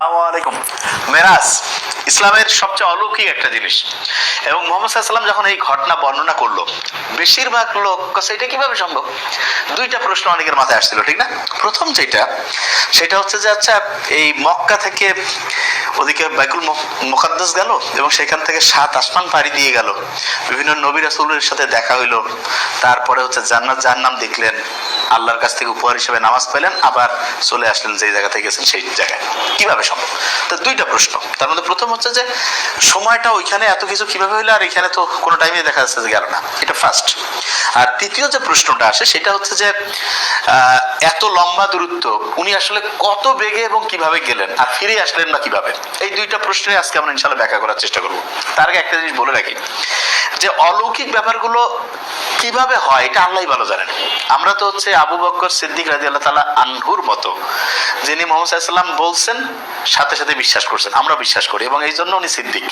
আসসালামাইকুম। মেরাজ ইসলামের সবচেয়ে অলৌকিক একটা জিনিস, এবং মোহাম্মদ সাল্লাল্লাহু যখন এই ঘটনা বর্ণনা করলো, বেশিরভাগ লোক কাছে এটা কিভাবে সম্ভব? দুইটা প্রশ্ন অনেকের মাথায় আসছিল, ঠিক না? প্রথম সেটা হচ্ছে যে আচ্ছা, এই মক্কা থেকে ওদিকে বাইতুল মুকাদ্দাস গেল এবং সেখান থেকে 7 আসমান পাড়ি দিয়ে গেল, বিভিন্ন নবী রাসূলের সাথে দেখা হইলো, তারপরে হচ্ছে জান্নাত জাহান্নাম দেখলেন, আল্লাহর কাছ থেকে উপহার হিসেবে নামাজ পেলেন, আবার চলে আসলেন যেই জায়গা থেকে গেছেন সেই জায়গায়। কিভাবে সম্ভব? তো দুইটা প্রশ্ন। তার মধ্যে প্রথম হচ্ছে যে সময়টা ওইখানে এত কিছু কিভাবে হইলো, আর এখানে তো কোনো টাইমে দেখা যাচ্ছে যে গেল না, এটা ফার্স্ট। আর দ্বিতীয় যে প্রশ্নটা আসে সেটা হচ্ছে যে এত লম্বা দূরত্ব উনি আসলে কত বেগে এবং কিভাবে গেলেন, আর ফিরে আসলেন না কিভাবে? এই দুইটা প্রশ্নে আজকে আমরা ইনশাআল্লাহ ব্যাখ্যা করার চেষ্টা করব। তার আগে একটা জিনিস বলে রাখি, যে অলৌকিক ব্যাপারগুলো কিভাবে হয় এটা আল্লাহই ভালো জানেন। আমরা তো হচ্ছে আবু বকর সিদ্দিক রাদিয়াল্লাহু তাআলা আনহুর মতো, যিনি মুহাম্মদ সাল্লাল্লাহু আলাইহি ওয়াসাল্লাম বলছেন সাথে সাথে বিশ্বাস করছেন, আমরা বিশ্বাস করি এবং এই জন্য উনি সিদ্দিক।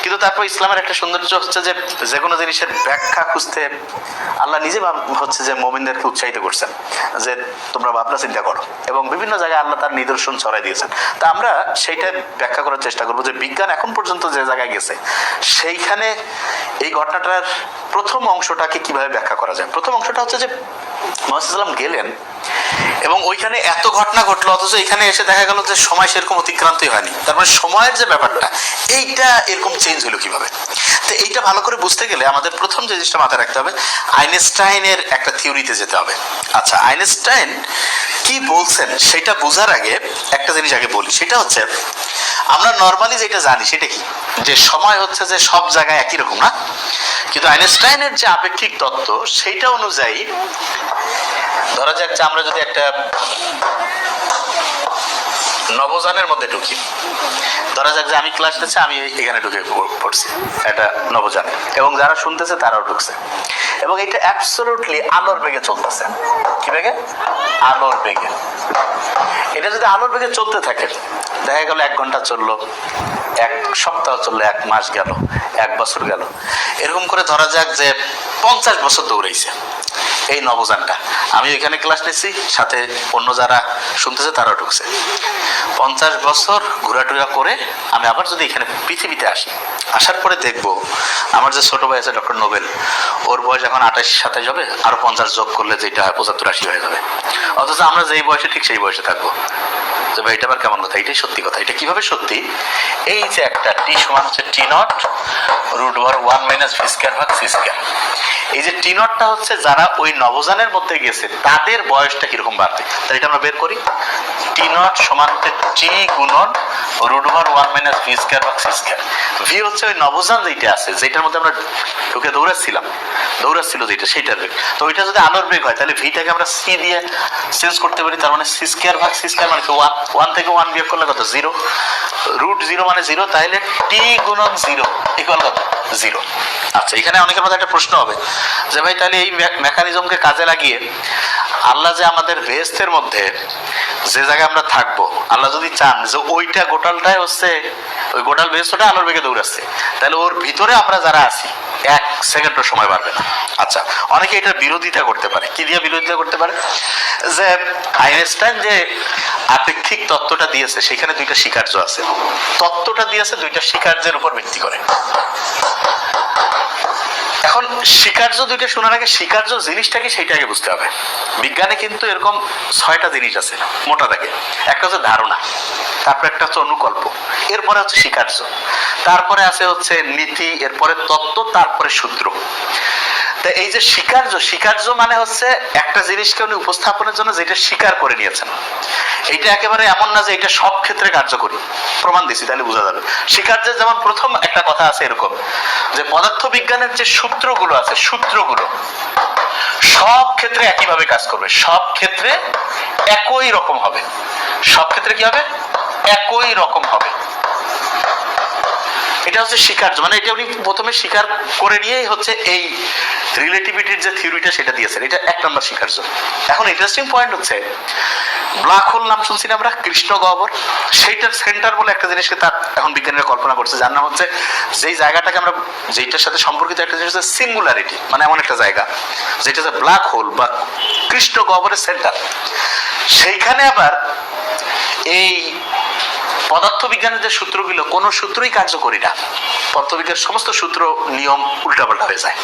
কিন্তু তারপর ইসলামের একটা সৌন্দর্য হচ্ছে যে যে কোনো জিনিসের ব্যাখ্যা খুঁজতে আল্লাহ নিজে হচ্ছে যে মুমিনদেরকে উৎসাহিত করছেন যে তোমরা ভাবনা চিন্তা করো, এবং বিভিন্ন জায়গায় আল্লাহ তার নিদর্শন ছড়াই দিয়েছেন। তা আমরা সেইটা ব্যাখ্যা করার চেষ্টা করবো যে বিজ্ঞান এখন পর্যন্ত যে জায়গায় গেছে সেইখানে এই ঘটনাটার প্রথম অংশটাকে কিভাবে ব্যাখ্যা করা যায়। প্রথম অংশটা হচ্ছে যে মুহাম্মদ সাল্লাল্লাহু গেলেন এবং ওইখানে এত ঘটনা ঘটলো, অথচ এখানে এসে দেখা গেল যে সময় সেরকম অতিক্রান্তই হয়নি। তার মানে সময়ের যে ব্যাপারটা এইটা এরকম চেঞ্জ হলো কিভাবে? তো এইটা ভালো করে বুঝতে গেলে আমাদের প্রথম যে জিনিসটা মাথায় রাখতে হবে, আইনস্টাইনের একটা থিওরিতে যেতে হবে। আচ্ছা, আইনস্টাইন কি বলছেন সেটা বোঝার আগে একটা জিনিস আগে বলি, সেটা হচ্ছে আমরা নর্মালি যেটা জানি সেটা কি, যে সময় হচ্ছে যে সব জায়গায় একই রকম না, কিন্তু আইনস্টাইনের যে আপেক্ষিক তত্ত্ব সেইটা অনুযায়ী ধরা যাক যে আমরা যদি একটা নবযানের মধ্যে ঢুকি, ধরা যাক যে আমি ক্লাস নিচ্ছি, আমি এখানে ঢুকে পড়ছি একটা নবযান, এবং যারা শুনতেছে তারাও ঢুকছে, এবং এটা অ্যাবসলিউটলি আলোর বেগে চলতেছে। কি বেগে? আলোর বেগে। এটা যদি আলোর বেগে চলতে থাকে, দেখা গেল 1 ঘন্টা চললো, 1 সপ্তাহ চললো, 1 মাস গেল, 1 বছর গেল, এরকম করে ধরা যাক যে 50 বছর দৌড়াইছে এই নবযানটা। আমি ওইখানে ক্লাস নিচ্ছি, সাথে অন্য যারা শুনতেছে তারাও ঢুকছে। 50 বছর ঘোরাটুরা করে আমি আবার যদি এখানে পৃথিবীতে আসি, আসার পরে দেখবো আমার যে ছোট ভাই আছে ডক্টর নোবেল, ওর বয়স এখন 28-27 হবে, আরো 50 যোগ করলে যেটা হয় 75-80 হয়ে যাবে, অথচ আমরা যেই বয়সে ঠিক সেই বয়সে থাকবো। তো ভাই এটা আবার কেমন কথা? এটাই সত্যি কথা। এটা কিভাবে সত্যি? এই যে একটা টি সমান হচ্ছে t naught root over 1 minus V square ভাগ সি স্কয়ার। এই যে টি নটটা হচ্ছে যারা ওই নবযানের মধ্যে গেছে তাদের বয়সটা কিরকম বাড়বে, তাই এটা আমরা বের করি। টি নট সমান হচ্ছে টি গুণন root over 1 minus V square ভাগ সি স্কয়ার। ভি হচ্ছে ওই নবযান যেটা আছে, যেটার মধ্যে আমরা ঢুকে দৌড়াচ্ছিল যেটা, সেইটার বেগ। তো ওইটা যদি আলোর বেগ হয় তাহলে ভিটাকে আমরা সি দিয়ে চেঞ্জ করতে পারি, তার মানে সি স্কয়ার ভাগ সি স্কয়ার মানে 1 থেকে 1 বিয়োগ করলে কত? 0। রুট 0 মানে 0, তাহলে টি গুণন 0 ইকুয়াল কত? 0। আচ্ছা, এখানে অনেকের মধ্যে একটা প্রশ্ন হবে যে ভাই তাহলে এই মেকানিজমকে কাজে লাগিয়ে আল্লাহ যে আমাদের বেহেশতের মধ্যে যে জায়গায় আমরা থাকবো, আল্লাহ যদি চান যে ওইটা গোটালটাই হচ্ছে ওই গোটাল বেহেশতটা আলোর বেগে দৌড়াচ্ছে, তাহলে ওর ভিতরে আমরা যারা আছি 1 সেকেন্ডও সময় বাড়বে না। আচ্ছা, অনেকে এটার বিরোধিতা করতে পারে। কি দিয়ে বিরোধিতা করতে পারে? যে আইনস্টাইন যে আপেক্ষিক তত্ত্বটা দিয়েছে সেখানে 2টা স্বীকার্য আছে, তত্ত্বটা দিয়েছে 2টা স্বীকার্যের উপর ভিত্তি করে। এখন স্বীকার্য 2টা শোনার আগে স্বীকার্য জিনিসটা কি সেইটা আগে বুঝতে হবে। বিজ্ঞানে কিন্তু এরকম 6টা জিনিস আছে মোটা দাগে। একটা হচ্ছে ধারণা, তারপরে একটা হচ্ছে অনুকল্প, এরপরে হচ্ছে স্বীকার্য, তারপরে আছে হচ্ছে নীতি, এরপরে তত্ত্ব, তারপরে সূত্র। তা এই যে স্বীকার্য মানে হচ্ছে একটা জিনিসকে উনি উপস্থাপনের জন্য যেটা স্বীকার করে নিয়েছেন, এইটা একেবারে এমন না যে এটা সব ক্ষেত্রে কার্যকরী। প্রমাণ দিছি তাহলে বোঝা যাবে। স্বীকার্যের যেমন প্রথম একটা কথা আছে এরকম, যে পদার্থ বিজ্ঞানের যে সূত্রগুলো আছে, সূত্রগুলো সব ক্ষেত্রে একইভাবে কাজ করবে, সব ক্ষেত্রে একই রকম হবে। সব ক্ষেত্রে কি হবে? একই রকম হবে। এটা হচ্ছে স্বীকার্য, মানে এটা উনি প্রথমে স্বীকার করে নিয়েই হচ্ছে এই রিলেটিভিটির যে থিওরিটা সেটা দিয়েছেন। এটা 1 নম্বর স্বীকার্য। এখন ইন্টারেস্টিং পয়েন্ট হচ্ছে ব্ল্যাক হোল নাম শুনছি না আমরা, কৃষ্ণ গহ্বর, সেইটার সেন্টার বলে একটা জিনিসকে তার এখন বিজ্ঞানীরা কল্পনা করছে, যার নাম হচ্ছে যেই জায়গাটাকে আমরা যেটার সাথে সম্পর্কিত একটা জিনিস হচ্ছে সিঙ্গুলারিটি, মানে এমন একটা জায়গা যেটা হচ্ছে ব্ল্যাক হোল বা কৃষ্ণ গহ্বরের সেন্টার। সেইখানে আবার এই পদার্থবিজ্ঞানের যে সূত্রগুলো, কোনো সূত্রই কার্যকরী না। পদার্থবিজ্ঞানের সমস্ত সূত্র নিয়ম উল্টাপাল্টা হয়ে যায়।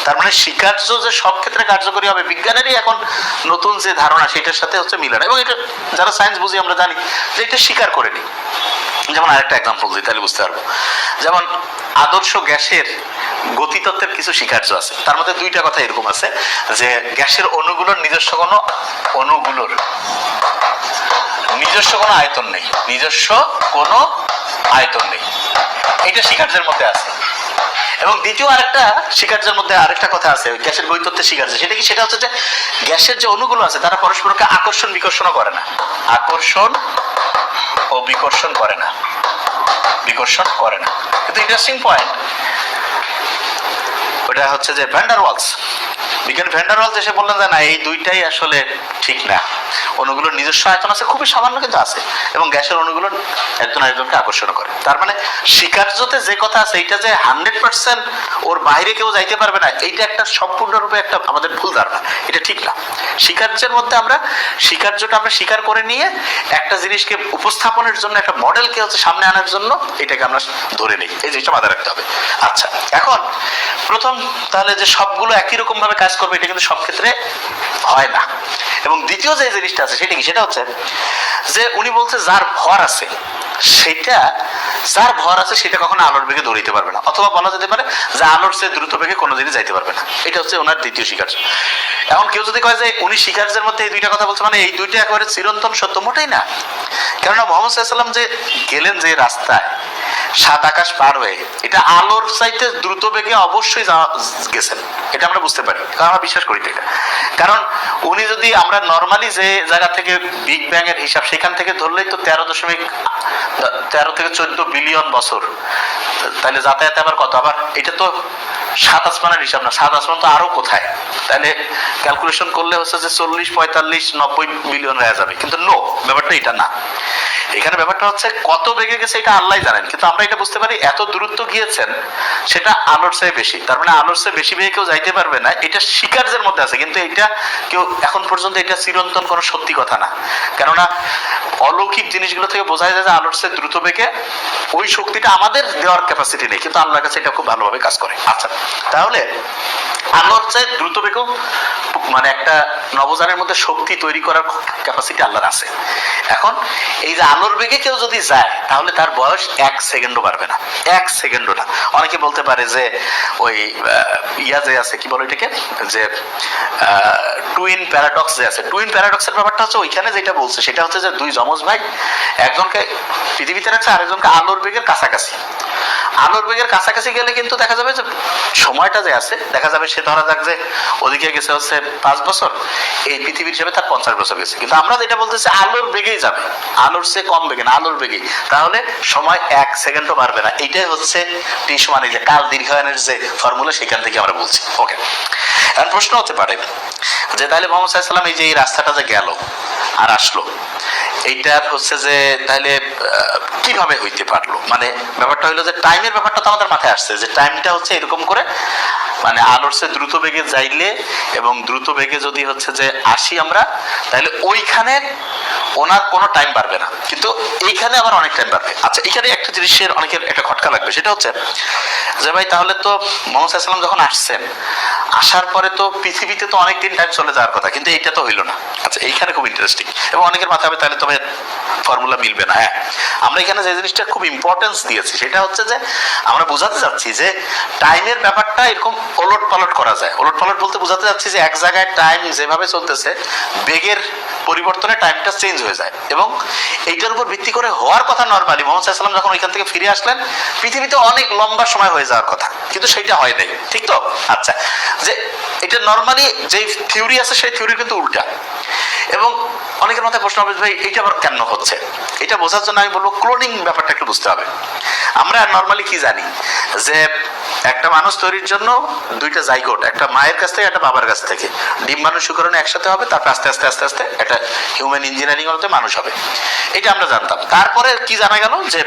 তার মানে স্বীকার্য যে সব ক্ষেত্রে কার্যকরী হবে, বিজ্ঞানেরই এখন নতুন যে ধারণা সেটার সাথে হচ্ছে মিলে না। এবং এটা যারা সায়েন্স বুঝি আমরা জানি যে এটা স্বীকার করেনি। যেমন আরেকটা এক্সাম্পল দিই তাহলে বুঝতে পারবো। যেমন আদর্শ গ্যাসের গতিতত্ত্বের কিছু স্বীকার্য আছে, তার মধ্যে দুইটা কথা এরকম আছে যে গ্যাসের অণুগুলোর নিজস্ব কোনো আয়তন নেই, নিজস্ব কোনো আয়তন নেই, এটা স্বীকার্যের মধ্যে আছে। এবং দ্বিতীয় আরেকটা স্বীকার্যের মধ্যে আরেকটা কথা আছে ওই গ্যাসের গতিতত্ত্বের স্বীকার্য, সেটা কি? সেটা হচ্ছে যে গ্যাসের যে অণুগুলো আছে তারা পরস্পরকে আকর্ষণ বিকর্ষণও করে না, আকর্ষণ ও বিকর্ষণ করে না, বিকর্ষণ করে না। কিন্তু ইন্টারেস্টিং পয়েন্ট ওটা হচ্ছে যে ভ্যান ডার ওয়ালস, বিজ্ঞানী ভ্যান ডার ওয়ালস এসে বললেন যে না, এই দুইটাই আসলে ঠিক না। অণুগুলোর নিজস্ব আয়তন আছে, খুবই সামান্য কিন্তু আছে, এবং গ্যাসের অণুগুলো একজন আরেকজনকে আকর্ষণ করে। তার মানে স্বীকার্যতে যে কথা আছে এইটা যে 100% ওর বাইরে কেউ যাইতে পারবে না, এইটা একটা সম্পূর্ণরূপে একটা আমাদের ভুল ধারণা, এটা ঠিক না। স্বীকার্যের মধ্যে আমরা স্বীকার্যটা আমরা স্বীকার করে নিয়ে একটা জিনিসকে উপস্থাপনের জন্য, একটা মডেলকে হচ্ছে সামনে আনার জন্য এটাকে আমরা ধরে নিই, এই জিনিসটা মাথায় রাখতে হবে। আচ্ছা, এখন প্রথম তাহলে যে সবগুলো একই রকম ভাবে কাজ করবে এটা কিন্তু সব ক্ষেত্রে হয় না। এবং দ্বিতীয় যে জিনিসটা আছে সেটা কি? সেটা হচ্ছে যে উনি বলছে যার ভর আছে সেটা কখনো আলোর বেগে দৌড়াইতে পারবে না, অথবা বলা যেতে পারে যে আলোর চেয়ে দ্রুত বেগে কোনো দিনই যাইতে পারবে না। এটা হচ্ছে ওনার দ্বিতীয় স্বীকার্য। এখন কেউ যদি কয় যে উনি স্বীকার্যের মধ্যে এই দুইটা কথা বলছে, মানে এই দুইটা একেবারে চিরন্তন সত্য, মোটেই না। কেননা মুহাম্মদ সাল্লাল্লাহু আলাইহি ওয়াসাল্লাম যে গেলেন যে রাস্তায় সাত আকাশ পার হয়ে, এটা আলোর চাইতে দ্রুত বেগে অবশ্যই গেছেন, এটা আমরা বুঝতে পারি, কারণ আমরা বিশ্বাস করি এটা। কারণ উনি যদি আমরা নর্মালি যে জায়গা থেকে বিগ ব্যাং এর হিসাব সেখান থেকে ধরলেই তো 13 থেকে 14 বিলিয়ন বছর, তাহলে যাতায়াত আবার কত, আবার এটা তো সাত আসমানের হিসাব না, সাত আসমান তো আরো কোথায়, তাহলে ক্যালকুলেশন করলে হচ্ছে যে 40, 45, 90 বিলিয়ন হয়ে যাবে। কিন্তু নো, ব্যাপারটা এটা না। এখানে ব্যাপারটা হচ্ছে কত বেগে গেছে এটা আল্লাহ জানেন, কিন্তু আমরা এটা বুঝতে পারি এত দূরত্ব গিয়েছেন সেটা আলোর চেয়ে বেশি। তার মানে আলোর চেয়ে বেশি বেগে কেউ যাইতে পারবে না, এটা স্বীকার্যের মধ্যে আছে, কিন্তু এটা কেউ এখন পর্যন্ত এটা চিরন্তন কোনো সত্যি কথা না। কেননা অলৌকিক জিনিসগুলো থেকে বোঝা যায় যে আলোর চেয়ে দ্রুত বেগে ওই শক্তিটা আমাদের দেওয়ার ক্যাপাসিটি নেই, কিন্তু আল্লাহর কাছে এটা খুব ভালোভাবে কাজ করে। আচ্ছা, তাহলে আলোর চেয়ে দ্রুত বেগেও মানে একটা নবজানের মধ্যে শক্তি তৈরি করার ক্যাপাসিটি আল্লাহর আছে। এখন এই যে আলোর বেগে কেউ যদি যায় তাহলে তার বয়স 1 সেকেন্ডও বাড়বে না, 1 সেকেন্ডও না। অনেকে বলতে পারে যে ওই ইয়া যে আছে কি বলে এটাকে, যে টুইন প্যারাডক্স যে আছে, টুইন প্যারাডক্সের ব্যাপারটা হচ্ছে ওইখানে যেটা বলছে সেটা হচ্ছে যে দুই যমজ ভাই, একজনকে পৃথিবীতে রাখছে, আরেকজনকে আলোর বেগের কাছাকাছি। আলোর বেগের কাছাকাছি গেলে কিন্তু দেখা যাবে যে সময়টা যে আছে, দেখা যাবে সে ধরা যাক যে ওদিকে গেছে হচ্ছে 5 বছর, এই পৃথিবীর হিসেবে তার 50 বছর গেছে। কিন্তু আমরা যেটা বলতেছি আলোর বেগেই যাবে, আলোর চেয়ে কম বেগে না, আলোর বেগেই, তাহলে সময় 1 সেকেন্ডও বাড়বে না। এইটাই হচ্ছে টি সমান যে কাল দীর্ঘায়নের যে ফর্মুলা, সেখান থেকে আমরা বলছি। ওকে, এখন প্রশ্ন হতে পারে যে তাহলে মুহাম্মদ সাল্লাল্লাহু আলাইহি ওয়াসাল্লাম এই যে এই রাস্তাটা যে গেল আর আসলো, এইটার হচ্ছে যে তাহলে কিভাবে হইতে পারলো? মানে ব্যাপারটা হইলো যে টাইমের ব্যাপারটা তো আমাদের মাথায় আসছে, যে টাইমটা হচ্ছে এরকম করে, মানে আলোর চেয়ে দ্রুত বেগে যাইলে এবং দ্রুত বেগে যদি হচ্ছে যে আসি আমরা, তাহলে ওইখানে ওনার কোনো টাইম পারবে না, কিন্তু এইখানে আবার অনেক টাইম পারবে। আচ্ছা, এখানে একটা জিনিসের অনেকের একটা খটকা লাগবে, সেটা হচ্ছে যে ভাই তাহলে তো মুহাম্মদ সাল্লাল্লাহু আলাইহি ওয়াসাল্লাম যখন আসছেন, আসার পরে তো পৃথিবীতে তো অনেকদিন টাইম চলে যাওয়ার কথা, কিন্তু এইটা তো হইলো না। আচ্ছা, এইখানে খুব ইন্টারেস্টিং, এবং অনেকের মাথায় হবে তাহলে তবে ফর্মুলা মিলবে না। হ্যাঁ, আমরা এখানে যে জিনিসটা খুব ইম্পর্টেন্স দিয়েছি সেটা হচ্ছে যে আমরা বোঝাতে যাচ্ছি যে টাইমের ব্যাপারটা এরকম ওলট পালট করা যায়। ওলট পালট বলতে বোঝাতে যাচ্ছি যে এক জায়গায় টাইম যেভাবে চলতেছে, বেগের পরিবর্তনে টাইমটা চেঞ্জ হয়ে যায়, এবং এইটার উপর ভিত্তি করে হওয়ার কথা নরমালি মুহাম্মদ সাল্লাল্লাহু আলাইহি ওয়াসাল্লাম যখন ওইখান থেকে ফিরে আসলেন, পৃথিবীতে অনেক লম্বা সময় হয়ে যাওয়ার কথা, কিন্তু সেইটা হয় নাই, ঠিক তো? আচ্ছা, যে এটা নরমালি যে থিওরি আছে সেই থিওরি কিন্তু উল্টা। এবং অনেকের মাথায় প্রশ্ন হবে ভাই এটা আবার কেন হচ্ছে, এটা বোঝার জন্য আমি বলবো ক্লোনিং ব্যাপারটা একটু বুঝতে হবে। আমরা নরমালি কি জানি যে একটা মানুষ তৈরির জন্য দুইটা জাইগোট, একটা মায়ের কাছ থেকে একটা বাবার কাছ থেকে, ডিম্বাণু শুক্রাণু একসাথে হবে, তারপর আস্তে আস্তে আস্তে আস্তে একটা হিউম্যান ইঞ্জিনিয়ারিং হতে মানুষ হবে, এটা আমরা জানতাম। তারপরে কি জানা গেল যে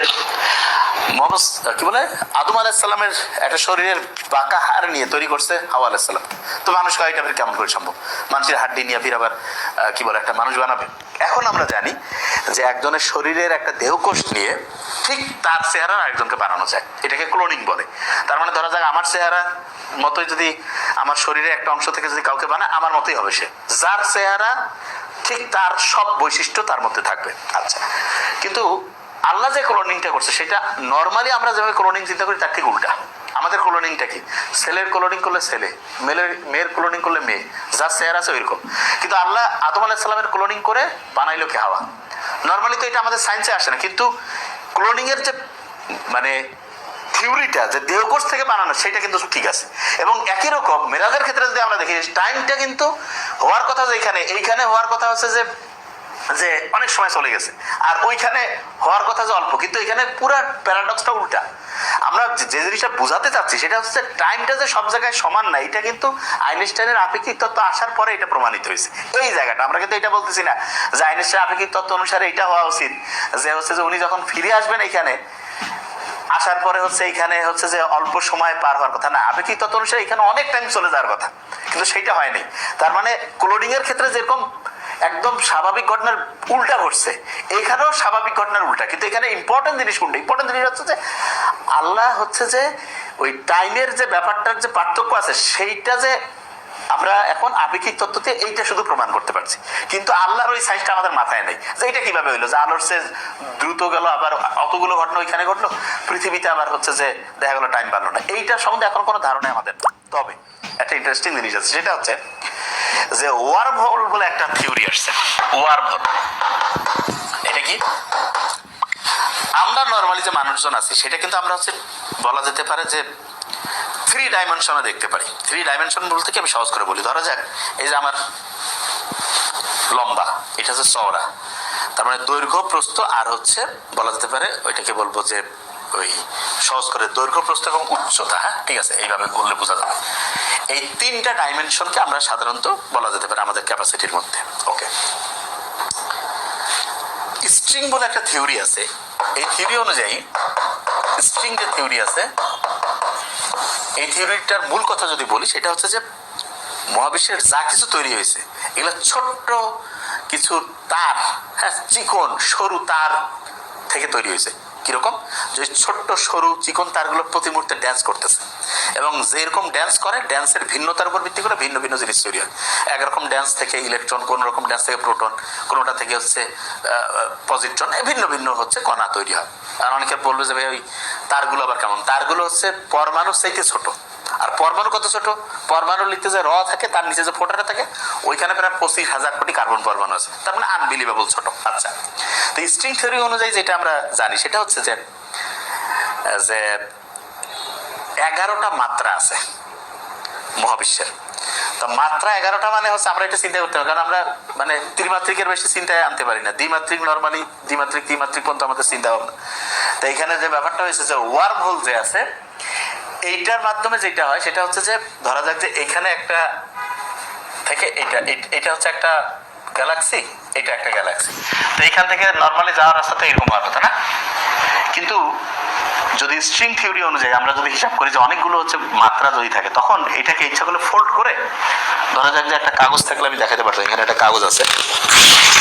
মোহাম্মদ কি বলে আদম আলাইসাল্লামের একটা শরীরের বাঁকা হাড় নিয়ে তৈরি করছে হাওয়া আলাইসাল্লাম। তো মানুষ কয় এটা কেমন করে সম্ভব, মানুষের হাড্ডি নিয়ে ফির আবার কি বলে একটা মানুষ বানাবে? এখন আমরা জানি যে একজনের শরীরের একটা দেহকোষ নিয়ে ঠিক তার চেহারা আরেকজনকে বানানো যায়, এটাকে ক্লোনিং বলে। তার মানে ধরা যাক আমার চেহারা মতোই যদি আমার শরীরের একটা অংশ থেকে যদি কাউকে বানায়, আমার মতোই হবে সে, যার চেহারা ঠিক তার সব বৈশিষ্ট্য তার মধ্যে থাকবে। আচ্ছা, কিন্তু আল্লাহ যে ক্লোনিংটা করছে সেটা নর্মালি আমরা যেভাবে ক্লোনিং চিন্তা করি তার ঠিক উল্টা। আমাদের ক্লোনিংটা কি, ছেলের ক্লোনিং করলে ছেলে, মেয়ের ক্লোনিং করলে মেয়ে, যার চেহারা আছে ওইরকম। কিন্তু আল্লাহ আদম আলাইসাল্লামের ক্লোনিং করে বানাইলো কি হাওয়া। নর্মালি তো এটা আমাদের সায়েন্সে আসে না, কিন্তু ক্লোনিং এর যে মানে থিওরিটা যে দেহকোষ থেকে বানানো সেটা কিন্তু ঠিক আছে। এবং একই রকম মেরাজের ক্ষেত্রে যদি আমরা দেখি টাইমটা কিন্তু হওয়ার কথা যে এইখানে হওয়ার কথা হচ্ছে যে যে অনেক সময় চলে গেছে, আর ওইখানে হওয়ার কথা যে অল্প, কিন্তু এখানে পুরা প্যারাডক্সটা উল্টা। আমরা যে জিনিসটা বোঝাতে চাচ্ছি সেটা হচ্ছে টাইমটা যে সব জায়গায় সমান না, এটা কিন্তু আইনস্টাইনের আপেক্ষিক তত্ত্ব আসার পরে এটা প্রমাণিত হয়েছে। এই জায়গাটা আমরা কিন্তু এটা বলতেছি না যে আইনস্টাইনের আপেক্ষিক তত্ত্ব অনুসারে এটা হওয়া উচিত, যে হচ্ছে যে উনি যখন ফিরে আসবেন এখানে আসার পরে হচ্ছে এখানে হচ্ছে যে অল্প সময় পার হওয়ার কথা না, আপেক্ষিক তত্ত্ব অনুসারে এখানে অনেক টাইম চলে যাওয়ার কথা, কিন্তু সেইটা হয়নি। তার মানে ক্লোনিং এর ক্ষেত্রে যেরকম একদম স্বাভাবিক ঘটনার উল্টা ঘটছে, এখানেও স্বাভাবিক ঘটনার উল্টা। কিন্তু এখানে ইম্পর্টেন্ট জিনিস কোনটা? ইম্পর্টেন্ট জিনিস হচ্ছে যে আল্লাহ হচ্ছে যে ওই টাইমের যে ব্যাপারটার যে পার্থক্য আছে সেইটা যে আমরা এখন আপেক্ষিক তত্ত্বতে এইটা শুধু প্রমাণ করতে পারছি, কিন্তু আল্লাহর ওই সাইজটা আমাদের মাথায় নেই যে এটা কিভাবে হইলো, যে আলোর সে দ্রুত গেল, আবার অতগুলো ঘটনা ওইখানে ঘটলো, পৃথিবীতে আবার হচ্ছে যে দেখা গেলো টাইম বাড়লো না। এইটা সম্বন্ধে এখন কোনো ধারণা আমাদের। তবে একটা ইন্টারেস্টিং জিনিস আছে, সেটা হচ্ছে যে ওয়ার্ম হোল বলে একটা থিওরি আসছে। ওয়ার্ম হোল এটা কি? আমরা নর্মালি যে মানুষজন আছি সেটা কিন্তু আমরা হচ্ছে বলা যেতে পারে যে 3 ডাইমেনশনে দেখতে পারি। 3 ডাইমেনশন বলতে কি আমি সহজ করে বলি, ধরা যাক এই যে আমার লম্বা, এটা হচ্ছে চওড়া, তার মানে দৈর্ঘ্য প্রস্থ আর হচ্ছে বলা যেতে পারে ওইটাকে বলবো যে ওই সহজ করে দৈর্ঘ্য প্রস্থ এবং উচ্চতা। হ্যাঁ, ঠিক আছে, এইভাবে বললে বোঝা যাবে। এই 3টা ডাইমেনশনকে আমরা সাধারণত বলা যেতে পারে আমাদের ক্যাপাসিটির মধ্যে। ওকে, স্ট্রিং বলে একটা থিওরি আছে। এই থিওরি অনুযায়ী স্ট্রিং যে থিওরি আছে, এই থিওরিটার মূল কথা যদি বলি সেটা হচ্ছে যে মহাবিশ্বের যা কিছু তৈরি হয়েছে এগুলো ছোট্ট কিছু তার, হ্যাঁ, চিকন সরু তার থেকে তৈরি হয়েছে। কিরকম? যে ছোট্ট সরু চিকন তারগুলো প্রতি মুহূর্তে ড্যান্স করতেছে, এবং যেরকম ড্যান্স করে ড্যান্সের ভিন্নতার উপর ভিত্তি করে ভিন্ন ভিন্ন জিনিস তৈরি হয়। একরকম ড্যান্স থেকে ইলেকট্রন, কোন রকম ড্যান্স থেকে প্রোটন, কোনোটা থেকে হচ্ছে পজিট্রন, ভিন্ন ভিন্ন হচ্ছে কণা তৈরি হয়। আর অনেকে বলবে যে ভাই ওই তারগুলো আবার কেমন? তারগুলো হচ্ছে পরমাণুর চাইতে ছোট। আর পরমাণু কত ছোট? পরমাণুর নিচে যে থাকে তার নিচে যে ফোটাটা থাকে ওইখানে প্রায় 25,000 কোটি কার্বন পরমাণু আছে, তার মানে আনবিলিভেবল ছোট। আচ্ছা, তো স্ট্রিং থিওরি অনুযায়ী যেটা আমরা জানি সেটা হচ্ছে যে 11টা মাত্রা আছে মহাবিশ্বের। তো মাত্রা 11টা মানে হচ্ছে আমরা এটা চিন্তা করতে হবে, কারণ আমরা মানে ত্রিমাত্রিকের বেশি চিন্তায় আনতে পারি না। দ্বিমাত্রিক, নর্মালি দ্বিমাত্রিক ত্রিমাত্রিক পর্যন্ত আমাদের চিন্তা ভাবনা। তো এখানে যে ব্যাপারটা হয়েছে যে ওয়ার্ম হোল যে আছে, এইটার মাধ্যমে যেটা হয় সেটা হচ্ছে যে ধরা যাক যে এখানে একটা থেকে এটা হচ্ছে একটা গ্যালাক্সি, এটা একটা গ্যালাক্সি। তো এইখান থেকে নর্মালি যাওয়ার রাস্তাটা এরকম হওয়ার কথা না, কিন্তু যদি স্ট্রিং থিওরি অনুযায়ী আমরা যদি হিসাব করি যে অনেকগুলো হচ্ছে মাত্রা যদি থাকে, তখন এটাকে ইচ্ছা করলে ফোল্ড করে, ধরা যাক যে একটা কাগজ থাকলে আমি দেখাতে পারতাম, এখানে একটা কাগজ আছে,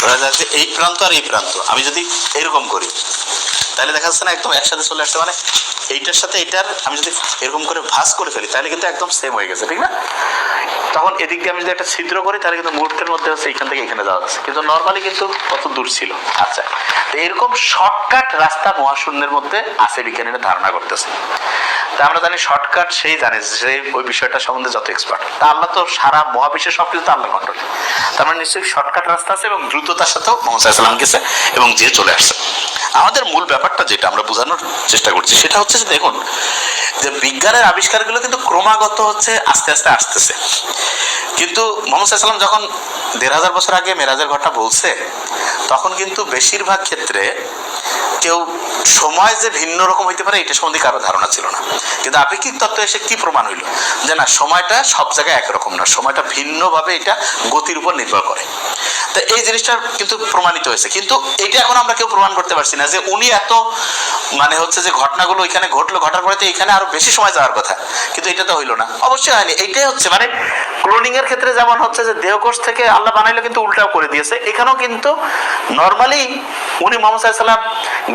ধরা যাক যে এই প্রান্ত আর এই প্রান্ত আমি যদি এরকম করি তাহলে দেখা যাচ্ছে না একদম একসাথে চলে আসছে, মানে এইটার সাথে এটার আমি যদি এরকম করে ভাঁজ করে ফেলি তাহলে কিন্তু একদম সেম হয়ে গেছে, ঠিক না? তখন এদিক দিয়ে আমি যদি একটা ছিদ্র করি তাহলে কিন্তু মুহূর্তের মধ্যে হচ্ছে এখান থেকে এখানে যাওয়া যাচ্ছে, কিন্তু নর্মালি কিন্তু কত দূর ছিল। আচ্ছা, তো এরকম শর্টকাট রাস্তা মহাশূন্যের মধ্যে আছে বিজ্ঞানীরা ধারণা করতেছে। তা আমরা জানি শর্টকাট সেই জানে যে ওই বিষয়টা সম্বন্ধে যত এক্সপার্ট। তা আল্লাহ তো সারা মহাবিশ্বের সবকিছু তো আল্লাহ কন্ট্রোল, তার মানে নিশ্চয়ই শর্টকাট রাস্তা আছে, এবং দ্রুততার সাথেও মোহাম্মদ সাল্লাল্লাহু আলাইহি ওয়াসাল্লাম গেছে এবং যে চলে আসছে। আমাদের মূল ব্যাপারটা যেটা আমরা বোঝানোর চেষ্টা করছি সেটা হচ্ছে যে দেখুন যে বিজ্ঞানের আবিষ্কারগুলো কিন্তু ক্রমাগত হচ্ছে আস্তে আস্তে আসতেছে, কিন্তু মোহাম্মদ সাল্লাল্লাহু আলাইহি ওয়াসাল্লাম যখন 1500 বছর আগে মেরাজের ঘটনা বলছে তখন কিন্তু বেশিরভাগ ক্ষেত্রে কেউ সময় যে ভিন্ন রকম হইতে পারে এটা সম্বন্ধে কারো ধারণা ছিল না। কিন্তু আপেক্ষিক তত্ত্ব এসে কি প্রমাণ হইল যে না, সময়টা সব জায়গায় একরকম না, সময়টা ভিন্নভাবে এটা গতির উপর নির্ভর করে। তো তো এই জিনিসটা কিন্তু প্রমাণিত হয়েছে, কিন্তু এটা এখন আমরা কেউ প্রমাণ করতে পারছি না যে উনি এত মানে হচ্ছে যে ঘটনাগুলো এখানে ঘটলো, ঘটার পরে তো এখানে আরো বেশি সময় যাওয়ার কথা, কিন্তু এটা তো হইলো না, অবশ্যই হয়নি। এইটাই হচ্ছে মানে ক্লোনিং এর ক্ষেত্রে যেমন হচ্ছে যে দেহকোষ থেকে আল্লাহ বানাইলো, কিন্তু উল্টাও করে দিয়েছে এখানেও। কিন্তু নর্মালি উনি মোহাম্মদ সাল্লাল্লাহু আলাইহি সাল্লাম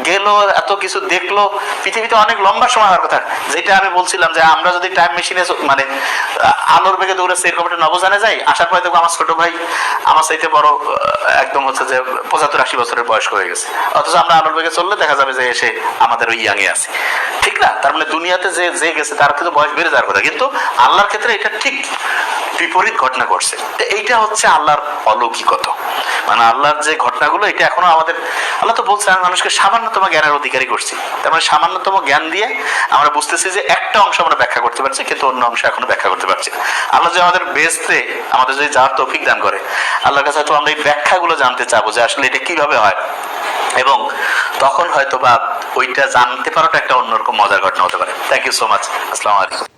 গেল, এত কিছু দেখলো, পৃথিবীতে অনেক লম্বা সময় হওয়ার কথা। যেটা আমি বলছিলাম যে আমরা যদি টাইম মেশিনে মানে আলোর বেগে দৌড়ে এরকম নবজানে যাই, আসার পরে দেখবো আমার ছোট ভাই আমার চাইতে বড় একদম হচ্ছে যে 75-80 বছরের বয়স হয়ে গেছে, অথচ আমরা আলোর বেগে চললে দেখা যাবে যে এসে আমাদের ওই ইয়াংয়ে আছে, ঠিক না? তার মানে দুনিয়াতে যে যে গেছে তার কিন্তু বয়স বেড়ে যাওয়ার কথা, কিন্তু আল্লাহর ক্ষেত্রে এটা ঠিক বিপরীত ঘটনা ঘটছে। তো এইটা হচ্ছে আল্লাহর অলৌকিকতা, মানে আল্লাহর যে ঘটনাগুলো এটা এখনো আমাদের, আল্লাহ তো বলছে আমি মানুষকে সামান্যতম জ্ঞানের অধিকারী করছি। তার মানে সামান্যতম জ্ঞান দিয়ে আমরা বুঝতেছি যে একটা অংশ আমরা ব্যাখ্যা করতে পারছি, কিন্তু অন্য অংশ এখনো ব্যাখ্যা করতে পারছি না। আল্লাহ যে আমাদের বেহেশতে আমাদের যদি যাওয়ার তৌফিক দান করে, আল্লাহর কাছে হয়তো আমরা এই ব্যাখ্যাগুলো জানতে চাবো যে আসলে এটা কিভাবে হয়, এবং তখন হয়তো বা ওইটা জানতে পারাটা একটা অন্যরকম মজার ঘটনা হতে পারে। Thank you so much. আসসালামু আলাইকুম।